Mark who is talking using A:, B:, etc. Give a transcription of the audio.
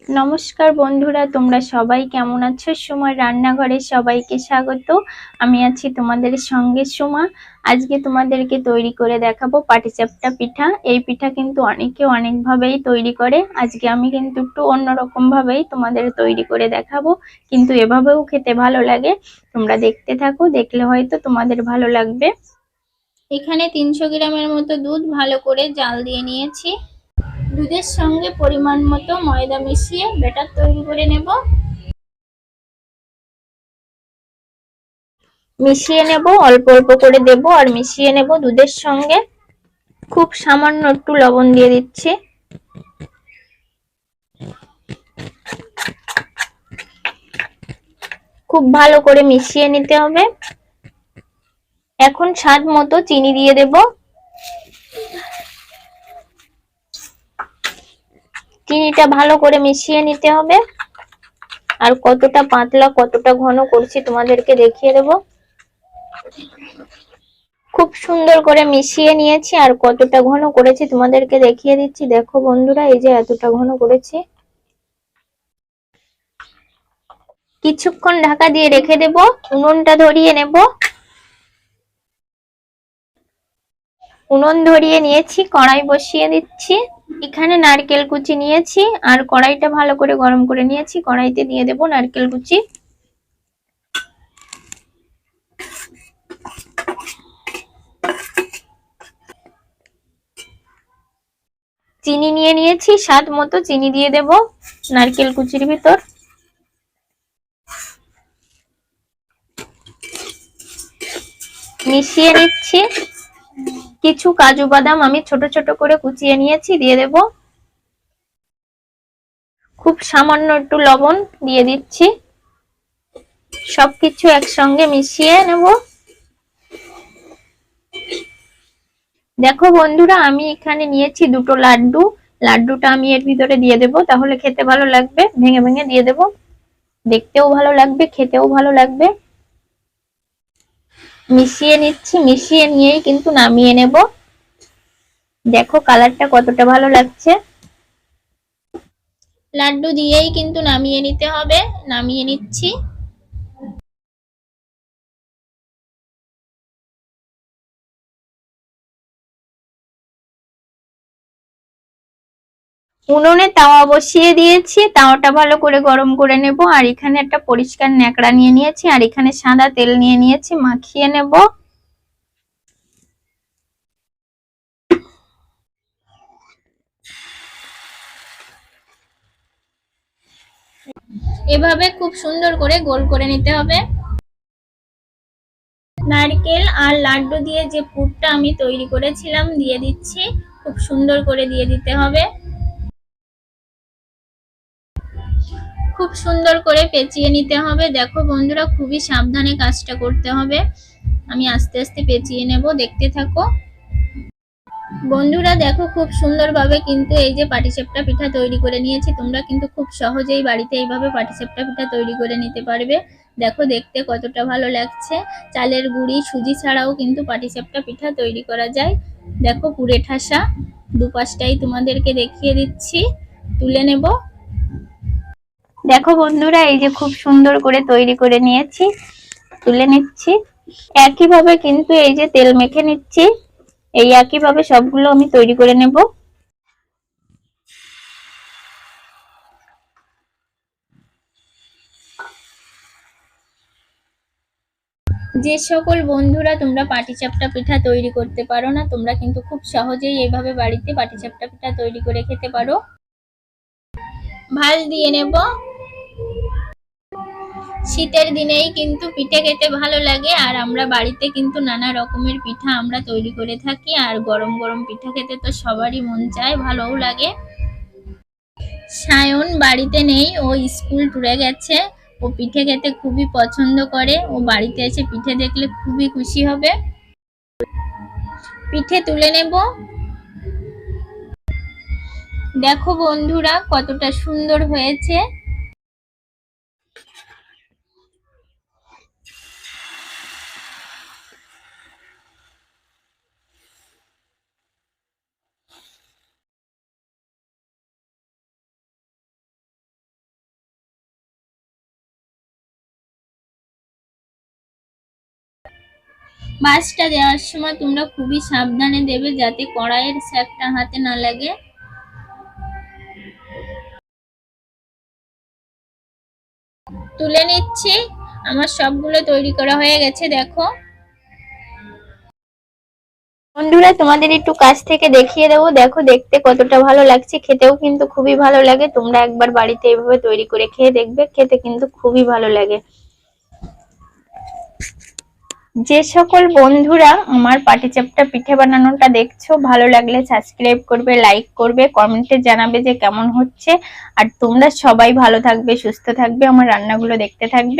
A: নমস্কার বন্ধুরা, তোমরা সবাই কেমন আছো? সুমার রান্নাঘরে সবাইকে স্বাগত। আমি আছি তোমাদের সঙ্গে সুমা। আজকে তোমাদেরকে তৈরি করে দেখাবো পাটিসাপটা পিঠা। এই পিঠা কিন্তু অনেকে অনেক ভাবেই তৈরি করে। আজকে আমি কিন্তু একটু অন্যরকম ভাবেই তোমাদের তৈরি করে দেখাবো, কিন্তু এভাবেও খেতে ভালো লাগে। তোমরা দেখতে থাকো, দেখলে হয়তো তোমাদের ভালো লাগবে। এখানে 300 গ্রামের মতো দুধ ভালো করে জাল দিয়ে নিয়েছি। দুধের সঙ্গে পরিমাণ মতো ময়দা মিশিয়ে ব্যাটার তৈরি করে নেব। মিশিয়ে নেব, অল্প অল্প করে দেব আর মিশিয়ে নেব দুধের সঙ্গে। খুব সামান্য একটু লবণ দিয়ে দিচ্ছি। খুব ভালো করে মিশিয়ে নিতে হবে। এখন স্বাদ মতো চিনি দিয়ে দেব। চিনিটা ভালো করে মিশিয়ে নিতে হবে। আর কতটা পাতলা কতটা ঘন করছি তোমাদেরকে দেখিয়ে দেব। খুব সুন্দর করে মিশিয়ে নিয়েছি, আর কতটা ঘন করেছি তোমাদেরকে দেখিয়ে দিচ্ছি। দেখো বন্ধুরা, এই যে এতটা ঘন করেছি। কিছুক্ষণ ঢাকা দিয়ে রেখে দেব। উনুনটা ধরিয়ে নেব। উনুন ধরিয়ে নিয়েছি, কড়াই বসিয়ে দিচ্ছি। এখানে নারকেল কুচি নিয়েছি আর কড়াইটা ভালো করে গরম করে নিয়েছি। কড়াইতে দিয়ে দেব নারকেল কুচি। চিনি নিয়ে নিয়েছি, স্বাদ মতো চিনি দিয়ে দেব নারকেল কুচির ভিতর। মিশিয়ে নিচ্ছি। কিছু কাজু বাদাম আমি ছোট ছোট করে কুচিয়ে নিয়েছি, দিয়ে দেব। খুব সামান্য একটু লবণ দিয়ে দিচ্ছি। সবকিছু একসঙ্গে মিশিয়ে নেব। দেখো বন্ধুরা, আমি এখানে নিয়েছি দুটো লাড্ডু। লাড্ডুটা আমি এর ভিতরে দিয়ে দেব, তাহলে খেতে ভালো লাগবে। ভেঙে ভেঙে দিয়ে দেব, দেখতেও ভালো লাগবে, খেতেও ভালো লাগবে। মিশিয়ে নিচ্ছি। মিশিয়ে নিয়েই কিন্তু নামিয়ে নেব। দেখো কালারটা কতটা ভালো লাগছে। লাড্ডু দিয়েই কিন্তু নামিয়ে নিতে হবে। নামিয়ে নিচ্ছি। উনুনে তাওয়া বসিয়ে দিয়েছি। তাওয়াটা ভালো করে গরম করে নেব। আর এখানে একটা পরিষ্কার ন্যাকড়া নিয়ে নিয়েছি, আর এখানে সাদা তেল নিয়ে নিয়েছি, মাখিয়ে নেব। এভাবে খুব সুন্দর করে গোল করে নিতে হবে। নারকেল আর লাড্ডু দিয়ে যে পুরটা আমি তৈরি করেছিলাম দিয়ে দিচ্ছি। খুব সুন্দর করে দিয়ে দিতে হবে। খুব সুন্দর করে পেঁচিয়ে নিতে হবে। দেখো বন্ধুরা, খুবই সাবধানে কাজটা করতে হবে। আমি আস্তে আস্তে পেঁচিয়ে নেব, দেখতে থাকো। বন্ধুরা দেখো, খুব সুন্দরভাবে কিন্তু এই যে পাটিসাপটা পিঠা তৈরি করে নিয়েছি। তোমরা কিন্তু খুব সহজেই বাড়িতে এইভাবে পাটিসাপটা পিঠা তৈরি করে নিতে পারবে। দেখো দেখতে কতটা ভালো লাগছে। চালের গুঁড়ি সুজি ছাড়াও কিন্তু পাটিসাপটা পিঠা তৈরি করা যায়। দেখো পুরে ঠাসা। দুপাশটাই তোমাদেরকে দেখিয়ে দিচ্ছি। তুলে নেব। দেখো বন্ধুরা, এই যে খুব সুন্দর করে তৈরি করে নিয়েছি, তুলে নিচ্ছি। একইভাবে কিন্তু এই যে তেল মেখে নিচ্ছি। এই একইভাবে সবগুলো আমি তৈরি করে নেব। যে সকল বন্ধুরা তোমরা পাটিসাপটা পিঠা তৈরি করতে পারো না, তোমরা কিন্তু খুব সহজেই এইভাবে বাড়িতে পাটিসাপটা পিঠা তৈরি করে খেতে পারো। ভাল দিয়ে নেব। শীতের দিনেই কিন্তু পিঠে খেতে ভালো লাগে, আর আমরা বাড়িতে কিন্তু নানা রকমের পিঠা আমরা তৈরি করে থাকি। আর গরম গরম পিঠা খেতে তো সবারই মন চায়, ভালোও লাগে। সায়ন বাড়িতে নেই, ও স্কুল ট্যুরে গেছে। ও পিঠে খেতে খুবই পছন্দ করে। ও বাড়িতে এসে পিঠে দেখলে খুবই খুশি হবে। পিঠে তুলে নেব। দেখো বন্ধুরা, কতটা সুন্দর হয়েছে। মাছটা দেওয়ার সময় তোমরা খুবই সাবধানে দেবে যাতে কড়াইয়ের স্যাকটা হাতে না লাগে। তুলে নিচ্ছি, আমার সবগুলো তৈরি করা হয়ে গেছে। দেখো বন্ধুরা, তোমাদের একটু কাছ থেকে দেখিয়ে দেবো। দেখো দেখতে কতটা ভালো লাগছে, খেতেও কিন্তু খুবই ভালো লাগে। তোমরা একবার বাড়িতে এভাবে তৈরি করে খেয়ে দেখবে, খেতে কিন্তু খুবই ভালো লাগে। যে সকল বন্ধুরা আমার পাটিসাপটা পিঠে বানানোটা দেখছো, ভালো লাগলে সাবস্ক্রাইব করবে, লাইক করবে, কমেন্টে জানাবে যে কেমন হচ্ছে। আর তোমরা সবাই ভালো থাকবে, সুস্থ থাকবে, আমার রান্নাগুলো দেখতে থাকবে।